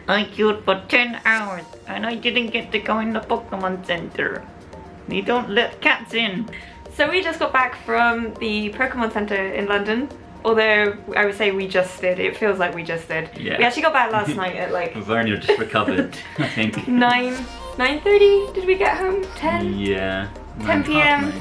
I queued for 10 hours and I didn't get to go in the Pokemon Center. They don't let cats in. So we just got back from the Pokemon Center in London. Although I would say we just did. It feels like we just did. Yeah. We actually got back last night at like We've only just recovered, I think. 9:30. Did we get home? 10? Yeah. 10 p.m.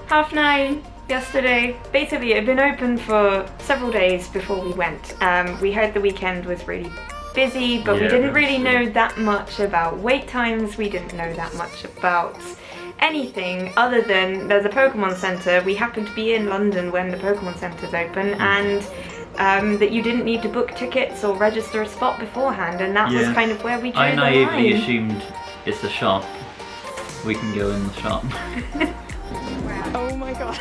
half 9 yesterday. Basically, it had been open for several days before we went. We heard the weekend was really busy, but we Yeah, didn't really that's true. know that much about wait times. We didn't know that much about anything other than there's a Pokemon Center. We happened to be in London when the Pokemon Center's open, and that you didn't need to book tickets or register a spot beforehand, and that was Yeah. kind of where we drew I the naively line. assumed it's a shop. We can go in the shop. Oh my god.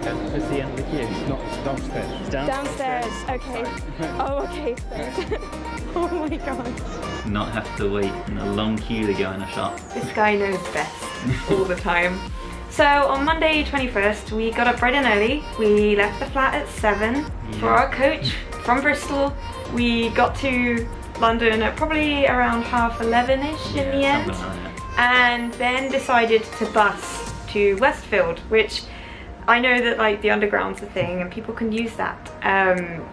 It's the end of the queue. Not downstairs. It's Downstairs, okay. Oh, okay, thanks. Oh my god. Not have to wait in a long queue to go in a shop. This guy knows best all the time. So on Monday 21st, we got up bright and early. We left the flat at 7 for our coach from Bristol. We got to London at probably around 11:30ish in the end. Something like that. And then decided to bus to Westfield, which I know that like the underground's a thing and people can use that.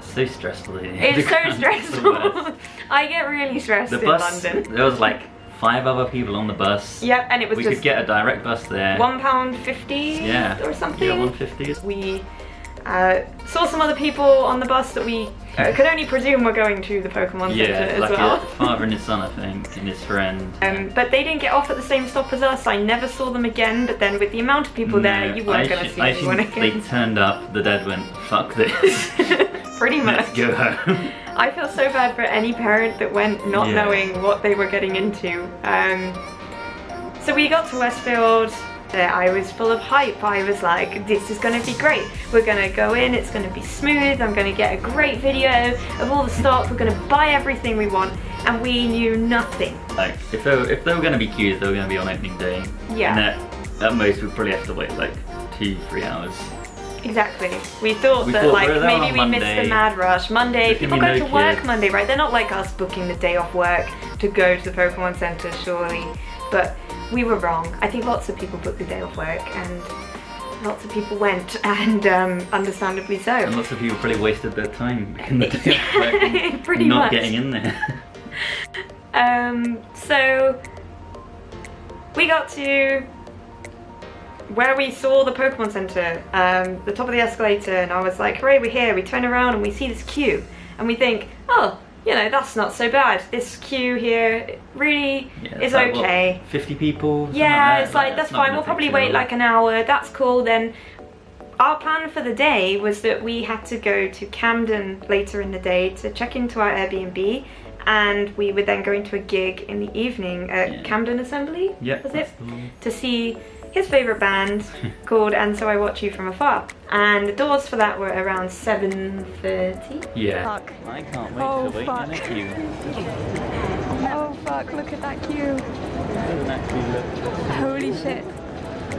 So stressful. It's so stressful. I get really stressed The in bus, London. there was like 5 other people on the bus. Yep, and it was We just could get a direct bus there. £1.50 Yeah. or something. Yeah, 150. We saw some other people on the bus that we could only presume were going to the Pokemon Center Yeah, as like well. a father and his son, I think, and his friend. But they didn't get off at the same stop as us. I never saw them again, but then with the amount of people there, you weren't going to see I anyone think they again. turned up, the dad went, fuck this. Pretty much. Let's go home. I feel so bad for any parent that went not Yeah. knowing what they were getting into. So we got to Westfield. I was full of hype. I was like, this is going to be great. We're going to go in, it's going to be smooth. I'm going to get a great video of all the stock. We're going to buy everything we want. And we knew nothing. Like, if they were going to be queues, they were going to be on opening day. Yeah. And at most, we'd probably have to wait like 2-3 hours. Exactly. We thought We that thought like we were there maybe on we missed Monday. the mad rush. Monday, There's people gonna go be to no work queue. Monday, right? They're not like us booking the day off work to go to the Pokemon Center, surely. But we were wrong. I think lots of people booked the day off work and lots of people went, and understandably so. And lots of people probably wasted their time in the day of work and Pretty not much. getting in there. So we got to where we saw the Pokemon Center, the top of the escalator, and I was like, hooray, we're here. We turn around and we see this queue, and we think, oh, you know, that's not so bad. This queue here really Yeah, is it's like, okay. What, 50 people? Something Yeah, like it's that. like, that's not fine. gonna We'll take probably too wait long. like an hour. That's cool. Then our plan for the day was that we had to go to Camden later in the day to check into our Airbnb, and we were then going to a gig in the evening at Yeah. Camden Assembly, Yep, was that's it? the one. To see his favourite band called And So I Watch You From Afar. And the doors for that were around 7:30. Yeah. Fuck. I can't wait Oh, to wait fuck. in a queue. Oh fuck, look at that queue. It doesn't actually look. Holy shit.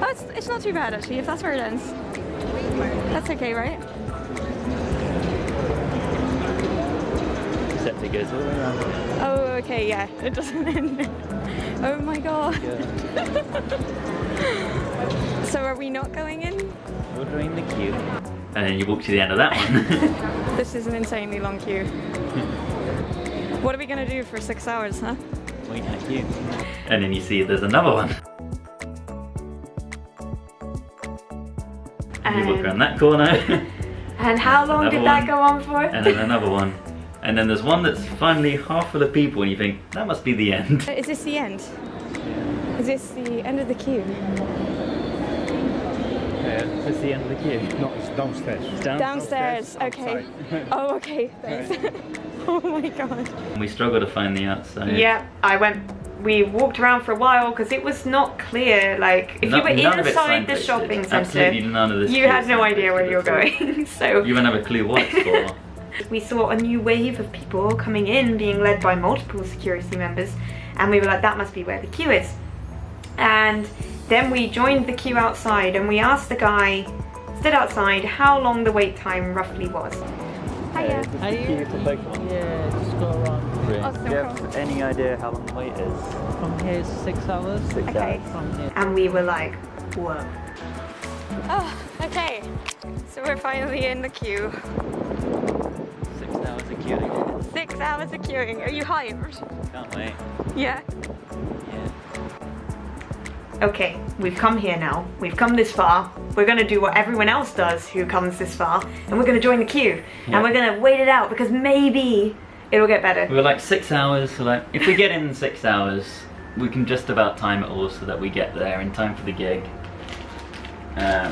Oh, it's not too bad actually, if that's where it ends. That's okay, right? Except it goes all the way around. Oh, okay, yeah, it doesn't end. Oh my god. So are we not going in? Ordering the queue. And then you walk to the end of that one. This is an insanely long queue. What are we gonna do for 6 hours, huh? Wait in a queue. And then you see there's another one. And you walk around that corner. And how long Another did that one. go on for? And then another one. And then there's one that's finally half full of people and you think, that must be the end. Is this the end? Is this the end of the queue? Yeah, it's the end of the queue. No, it's downstairs. It's Downstairs, okay. Oh, okay, thanks. Oh my god. And we struggle to find the outside. Yeah, we walked around for a while because it was not clear, like, if you were None of it's inside the signposted. shopping Absolutely centre, none of this. you queue had is no idea where signposted you were at all. going. So You wouldn't have a clue what it's for. we saw a new wave of people coming in, being led by multiple security members, and we were like, that must be where the queue is. And then we joined the queue outside, and we asked the guy, stood outside, how long the wait time roughly was. Hiya. Queue for Pokemon. Yeah, just go around the ring. Awesome. Do you have any idea how long the wait is? From here is 6 hours. 6 Okay. hours from here. And we were like, whoa. Oh, okay. So we're finally in the queue. 6 hours of queuing. 6 hours of queuing. Are you hyped? Can't wait. Yeah. Yeah. Okay, we've come here now. We've come this far. We're gonna do what everyone else does who comes this far, and we're gonna join the queue. Yeah. And we're gonna wait it out because maybe it'll get better. We were like 6 hours, so like if we get in 6 hours, we can just about time it all so that we get there in time for the gig.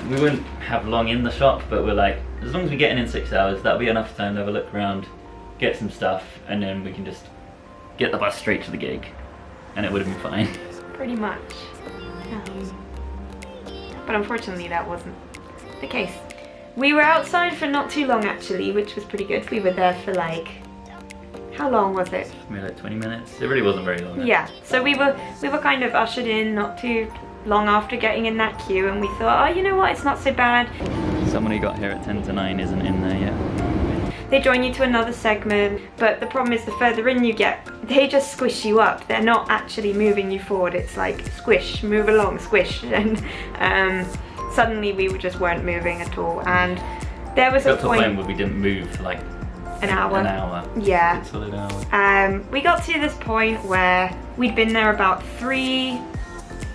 We wouldn't have long in the shop, but we're like, as long as we get in 6 hours, that'll be enough time to have a look around, get some stuff, and then we can just get the bus straight to the gig, and it would have been fine. Pretty much. But unfortunately that wasn't the case. We were outside for not too long actually, which was pretty good. We were there for like, how long was it? Maybe like 20 minutes. It really wasn't very long. Yeah, so we were kind of ushered in not too long after getting in that queue, and we thought, oh, you know what, it's not so bad. Someone who got here at 10 to 9 isn't in there yet. They join you to another segment, but the problem is the further in you get, they just squish you up. They're not actually moving you forward. It's like squish, move along, squish, and suddenly we just weren't moving at all. And there was We a got to a point point, where we didn't move for like an hour. An hour. Yeah. A solid hour. We got to this point where we'd been there about 3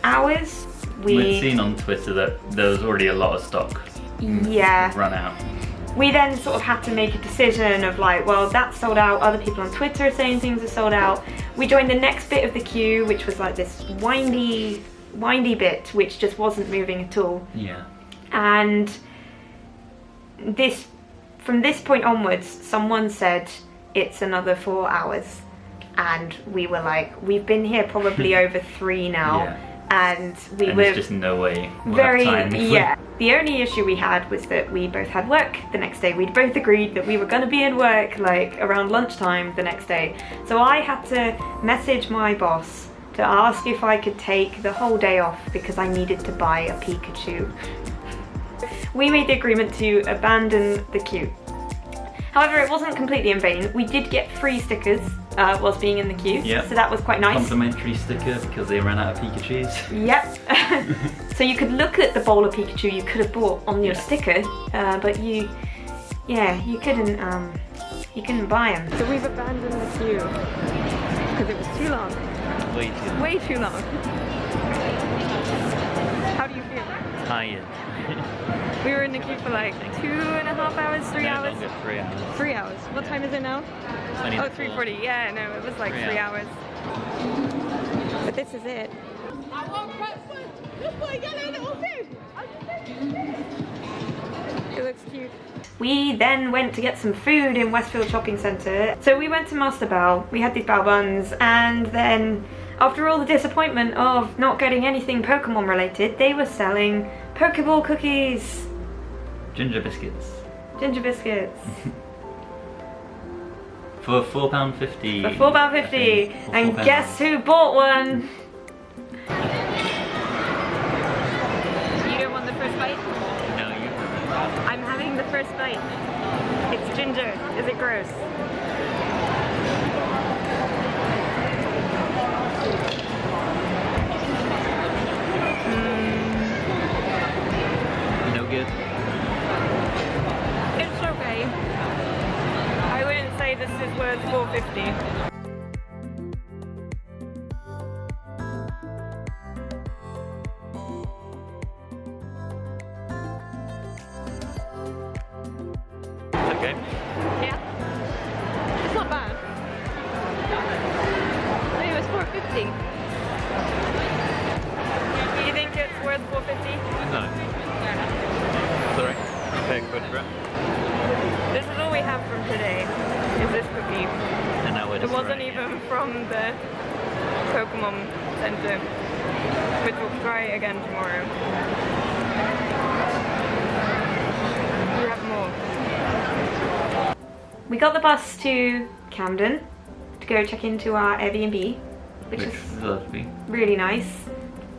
hours. We'd seen on Twitter that there was already a lot of stock Yeah. run out. We then sort of had to make a decision of like, well, that's sold out. Other people on Twitter are saying things are sold out. We joined the next bit of the queue, which was like this windy bit, which just wasn't moving at all. Yeah. And from this point onwards, someone said it's another 4 hours. And we were like, we've been here probably over 3 now. Yeah. And we And were there's just no way we'll very, have time. if we- yeah. The only issue we had was that we both had work the next day. We'd both agreed that we were going to be in work like around lunchtime the next day. So I had to message my boss to ask if I could take the whole day off because I needed to buy a Pikachu. We made the agreement to abandon the queue. However, it wasn't completely in vain. We did get free stickers whilst being in the queue, Yep. so that was quite nice. Complimentary sticker because they ran out of Pikachus. Yep. So you could look at the bowl of Pikachu you could have bought on your Yeah. sticker, but you couldn't buy them. So we've abandoned the queue because it was too long. Way too long. Way too long. How do you feel? Tired. We were in the queue for like 2.5 hours, 3 No hours. longer, 3 hours. 3 hours. What time is it now? 20 Oh, to 3:40. Yeah, no, it was like 3 3 hours. But this is it. I want breakfast. This boy got a little food. It looks cute. We then went to get some food in Westfield Shopping Centre. So we went to Master Bao, we had these bao buns, and then after all the disappointment of not getting anything Pokemon related, they were selling Pokeball cookies, Ginger biscuits. ginger biscuits, For £4.50. for £4.50. And guess who bought one? You don't want the first bite? No, you I'm having the first bite. It's ginger. Is it gross? no good. It's okay. I wouldn't say this is worth $4.50. Okay. Yeah. It's not bad. Maybe it was $4.50. Do you think it's worth $4.50? No. Sorry. Okay, good for it. This is all we have from today. Is this cookie? And now we're It just wasn't trying it. even from the Pokemon Center, which we'll try again tomorrow. We have more. We got the bus to Camden to go check into our Airbnb, which Which is was lovely. really nice.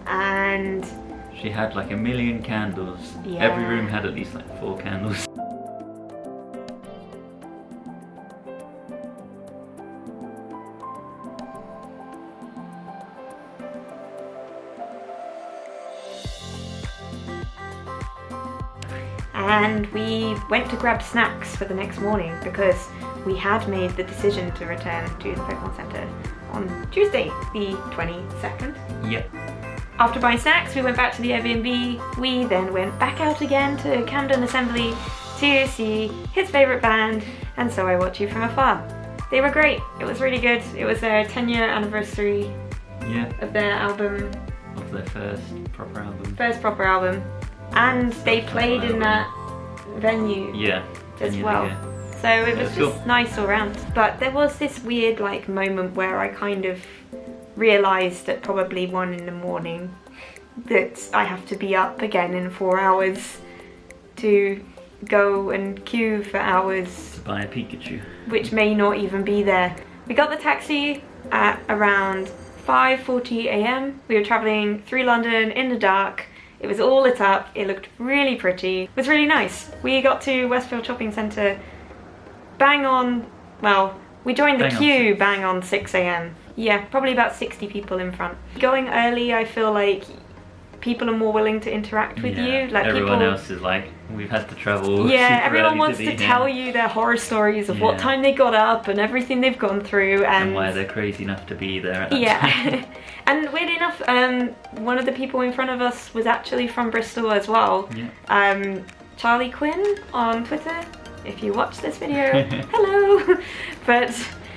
And She had like 1 million candles. Yeah. Every room had at least like 4 candles. and we went to grab snacks for the next morning because we had made the decision to return to the Pokemon Center on Tuesday, the 22nd. Yep. After buying snacks, we went back to the Airbnb. We then went back out again to Camden Assembly to see his favourite band, and So I Watch You From Afar. They were great. It was really good. It was their 10-year anniversary of their album. Of their first proper album. And they played in that venue as 10 years well. ago. So it was cool. just nice all around. But there was this weird like moment where I kind of realised at probably 1 in the morning that I have to be up again in 4 hours to go and queue for hours. To buy a Pikachu. Which may not even be there. We got the taxi at around 5:40 a.m. We were travelling through London in the dark. It was all lit up. It looked really pretty. It was really nice. We got to Westfield Shopping Centre bang on, well, we joined the queue bang on 6 a.m. Yeah, probably about 60 people in front. Going early, I feel like people are more willing to interact with you. Like everyone people, else is like, we've had to travel. Yeah, super everyone early wants be to here. tell you their horror stories of what time they got up and everything they've gone through and why they're crazy enough to be there at that time. And weird enough, one of the people in front of us was actually from Bristol as well. Yeah. Charlie Quinn on Twitter. If you watch this video, hello. But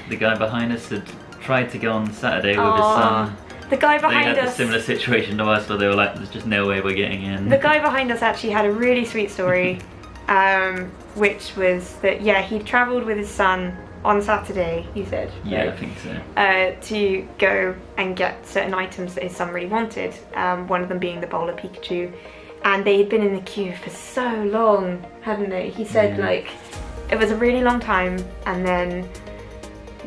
the guy behind us had tried to go on Saturday with his son. The guy behind they had us. a similar situation to us where they were like, there's just no way we're getting in. The guy behind us actually had a really sweet story, which was that, yeah, he travelled with his son on Saturday, he said. Yeah, right? I think so. To go and get certain items that his son really wanted, one of them being the Bowler Pikachu. And they had been in the queue for so long, hadn't they? He said, like, it was a really long time, and then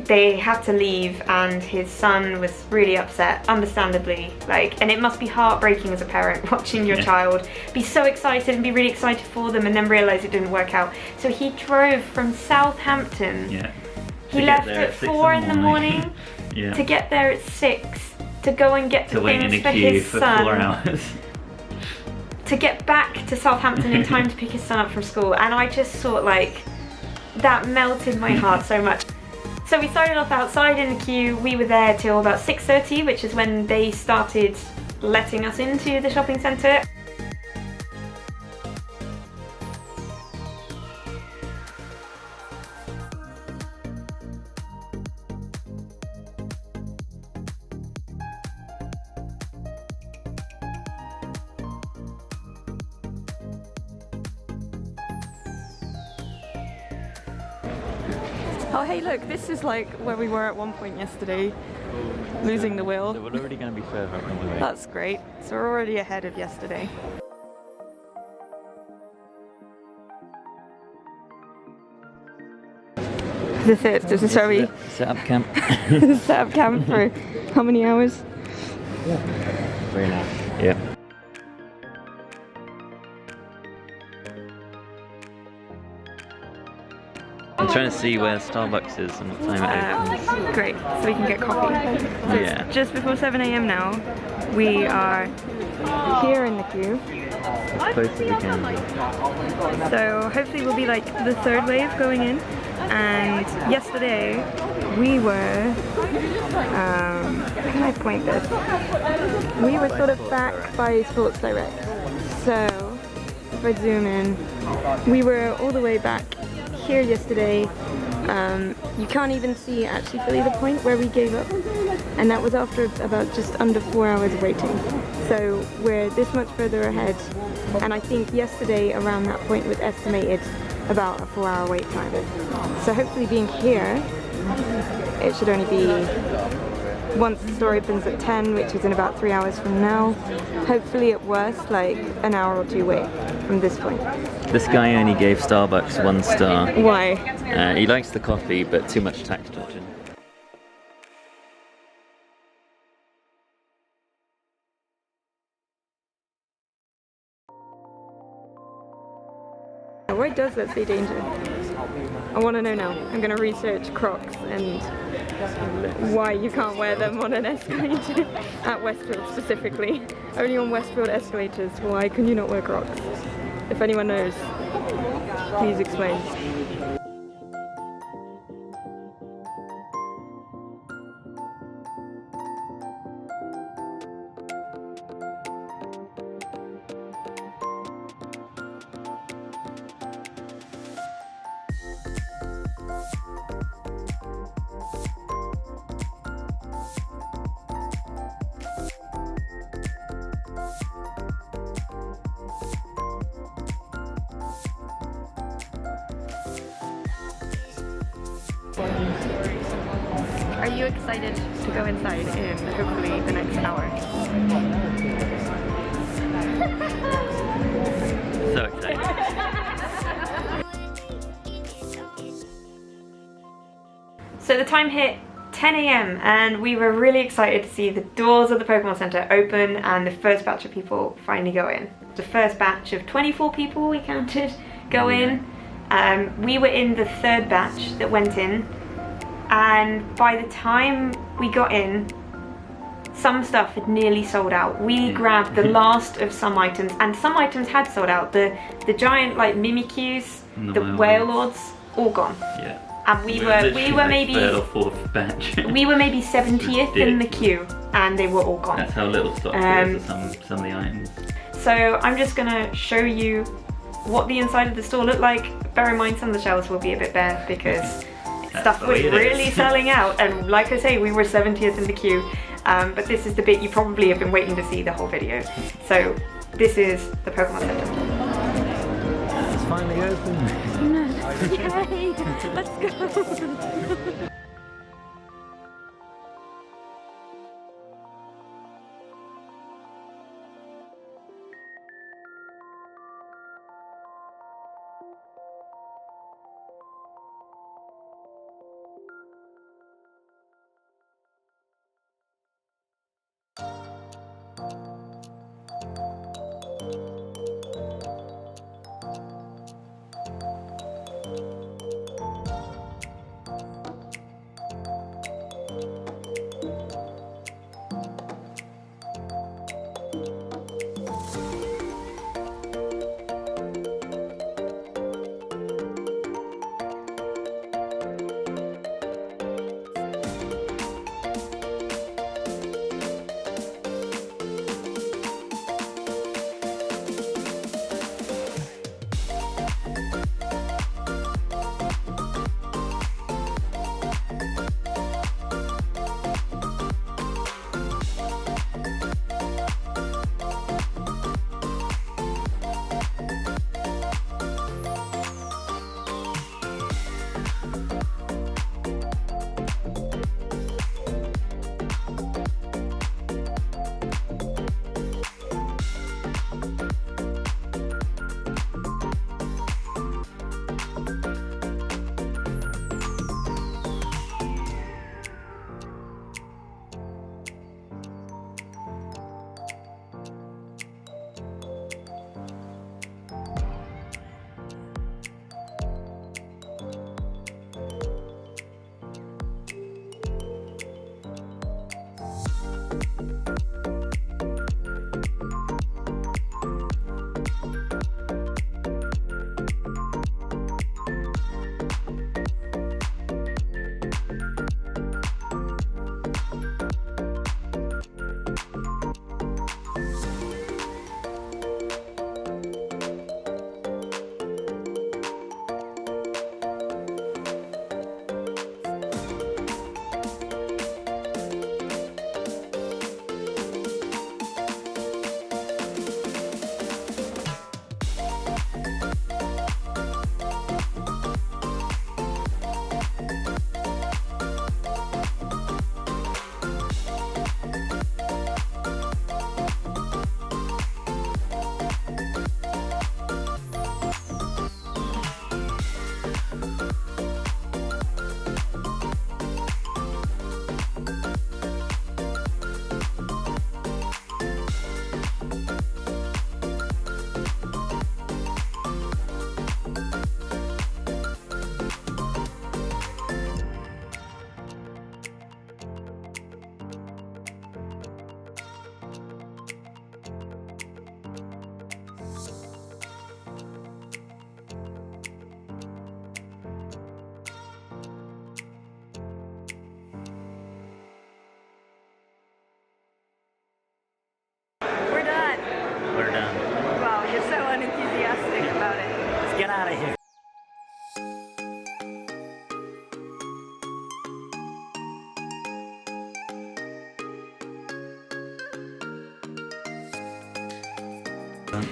they had to leave, and his son was really upset, understandably. Like, and it must be heartbreaking as a parent watching your child be so excited and be really excited for them, and then realise it didn't work out. So he drove from Southampton. Yeah. He left at 4 in the morning to get there at 6 to go and get the things for his son. For 4 hours. To get back to Southampton in time to pick his son up from school, and I just thought, like, that melted my heart so much. So we started off outside in the queue. We were there till about 6:30, which is when they started letting us into the shopping centre. Oh hey look, this is like where we were at one point yesterday, losing the will. So we're already going to be further up on the way. That's great. So we're already ahead of yesterday. Is this it? This is where we Set up camp. set up camp for how many hours? 3.5. Yeah. I'm trying to see where Starbucks is and what time it opens. Great, so we can get coffee. So Yeah. it's just before 7 a.m. now. We are here in the queue. As close as we can. So hopefully we'll be like the third wave going in. And yesterday we were, how can I point this? We were sort of back by Sports Direct. So if I zoom in, we were all the way back here yesterday. You can't even see actually fully the point where we gave up, and that was after about just under 4 hours of waiting. So we're this much further ahead, and I think yesterday around that point was estimated about a 4-hour wait time. So hopefully being here, it should only be, once the store opens at 10, which is in about 3 hours from now, hopefully at worst like an hour or two wait from this point. This guy only gave Starbucks 1 star. Why? He likes the coffee, but too much tax dodging. Why does that say danger? I want to know now. I'm going to research Crocs and why you can't wear them on an escalator at Westfield specifically. Only on Westfield escalators. Why can you not wear Crocs? If anyone knows, Please explain. Are you excited to go inside in hopefully the next hour? So excited. So the time hit 10 a.m. and we were really excited to see the doors of the Pokemon Center open and the first batch of people finally go in. The first batch of 24 people we counted go in. We were in the third batch that went in, and by the time we got in, some stuff had nearly sold out. We grabbed the last of some items, and some items had sold out. The giant like Mimikyus, And the the Wailords, all gone. Yeah. And we literally were like maybe third or fourth batch. we were maybe 70th in the queue, and they were all gone. That's how little stock there is of some of the items. So I'm just gonna show you what the inside of the store looked like. Bear in mind some of the shelves will be a bit bare because stuff the was way it really is. selling out, and like I say, we were 70th in the queue. But this is the bit you probably have been waiting to see the whole video. So this is the Pokemon Center. It's finally open. Yay! Let's go!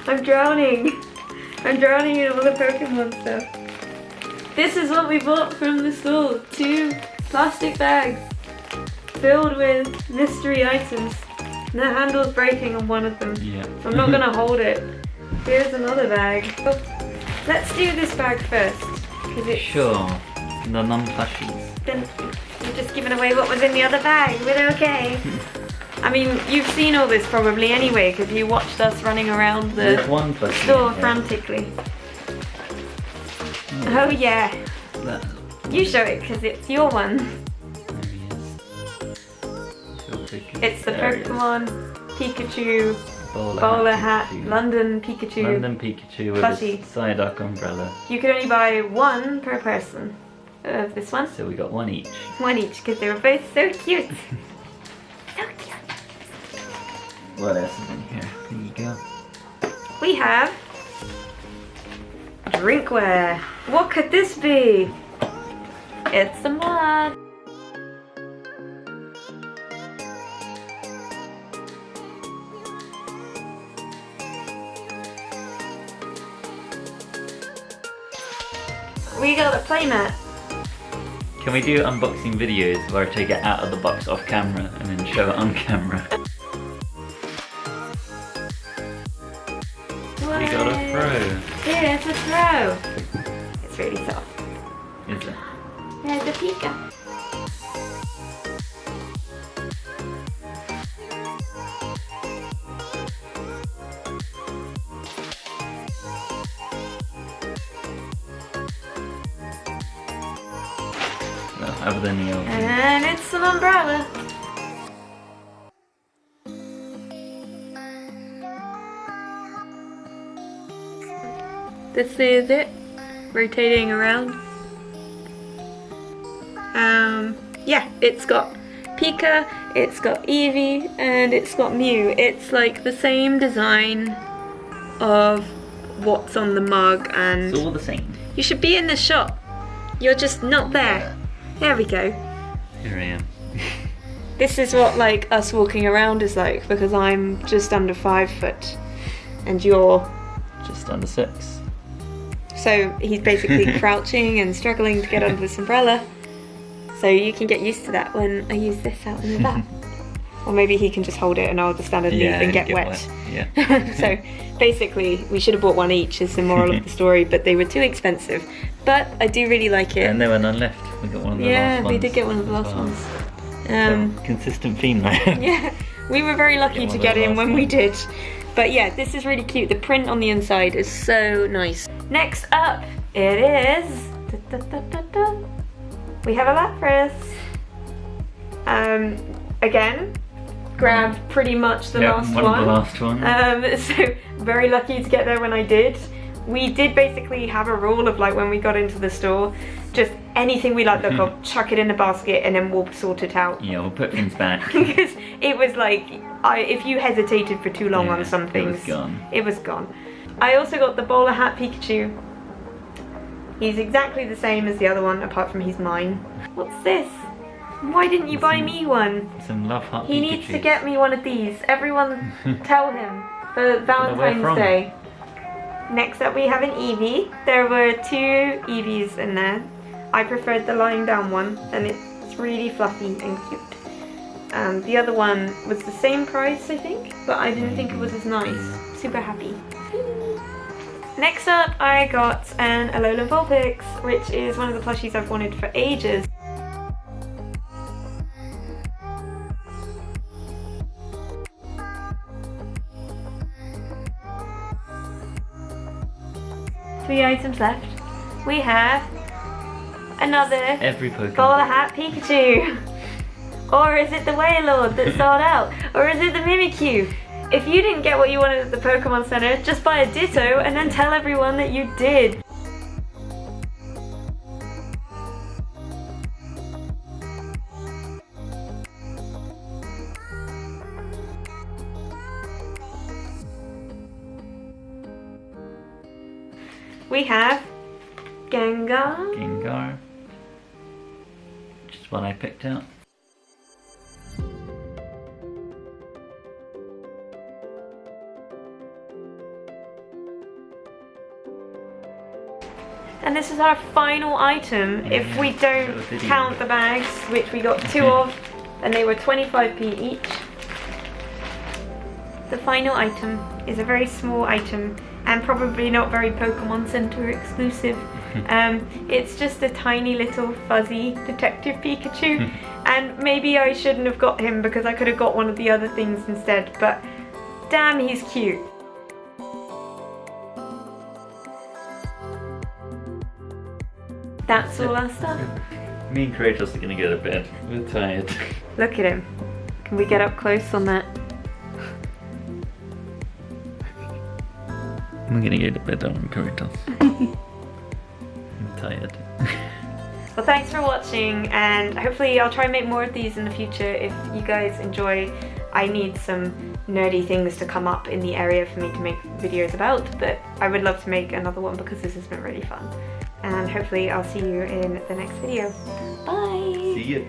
I'm drowning. I'm drowning in all the Pokemon stuff. This is what we bought from the store. 2 plastic bags filled with mystery items. And the handle's breaking on one of them. Yeah. So I'm not gonna hold it. Here's another bag. Oh, let's do this bag first. 'Cause it's Sure. The non-plushies. Then we're just giving away what was in the other bag. We're okay. I mean, you've seen all this probably anyway because you watched us running around There's the one plushie. store in here. frantically. Oh yeah, That- you show it because it's your one. There he is. Sure, Pikachu. It's the There he is. Pokemon Pikachu Bowler bowler hat, Pikachu. London Pikachu. London Pikachu with Plushie. a Psyduck umbrella. You could only buy one per person of this one. So we got one each. One each because they were both so cute. So cute. What else is in here? There you go. We have drinkware. What could this be? It's a mug. We got a playmat. Can we do unboxing videos where I take it out of the box off camera and then show it on camera? We got a throw. Yeah, it's a throw. It's really soft. Is it? There's a Pika. Well, other than the old. And it's an umbrella. This is it, rotating around. Yeah, it's got Pika, it's got Eevee, and it's got Mew. It's like the same design of what's on the mug, and It's all the same. you should be in the shop. You're just not there. There we go. Here I am. This is what like us walking around is like, because I'm just under 5 foot and you're, Just under 6. so he's basically crouching and struggling to get under this umbrella. So you can get used to that when I use this out in the back. Or maybe he can just hold it and I'll just stand underneath and get wet. Yeah. So basically we should have bought one each is the moral of the story, but they were too expensive. But I do really like it. And there were none left. We got one of the Yeah, last ones. we did get one of the as last well. ones. So, consistent theme there. Yeah, we were very lucky Get one to of get those in last when we ones. did. But yeah, this is really cute. The print on the inside is so nice. Next up, it is... we have a Lapras. Again, grabbed pretty much the Yeah, last one one. of the last ones. So very lucky to get there when I did. We did basically have a rule of like when we got into the store, just anything we like look of, chuck it in a basket and then we'll sort it out. Yeah, we'll put things back. Because it was like, if you hesitated for too long Yeah, on some things, it was gone. it was gone. I also got the bowler hat Pikachu. He's exactly the same as the other one, apart from he's mine. What's this? Why didn't you buy me one? Some love heart He Pikachu. needs to get me one of these. Everyone tell him for Valentine's from? Day. Next up we have an Eevee. There were 2 Eevees in there. I preferred the lying down one and it's really fluffy and cute. The other one was the same price I think, but I didn't think it was as nice. Super happy. Next up I got an Alolan Vulpix, which is one of the plushies I've wanted for ages. Three items left. We have another Every Pokemon. bowler hat Pikachu. Or is it the Wailord that sold out? Or is it the Mimikyu? If you didn't get what you wanted at the Pokemon Center, just buy a Ditto and then tell everyone that you did. We have Gengar. Gengar. Just one I picked out. And this is our final item. If we don't count the bags, which we got 2 of, and they were 25p each. The final item is a very small item and probably not very Pokemon Center exclusive. It's just a tiny little fuzzy Detective Pikachu, and maybe I shouldn't have got him because I could have got one of the other things instead, but damn, he's cute. That's all our stuff. Me and Kratos are gonna go to bed. We're tired. Look at him. Can we get up close on that? I'm gonna go to bed on Kratos. I'm tired. Well, thanks for watching, and hopefully I'll try and make more of these in the future if you guys enjoy. I need some nerdy things to come up in the area for me to make videos about, but I would love to make another one because this has been really fun. And hopefully I'll see you in the next video. Bye! See you.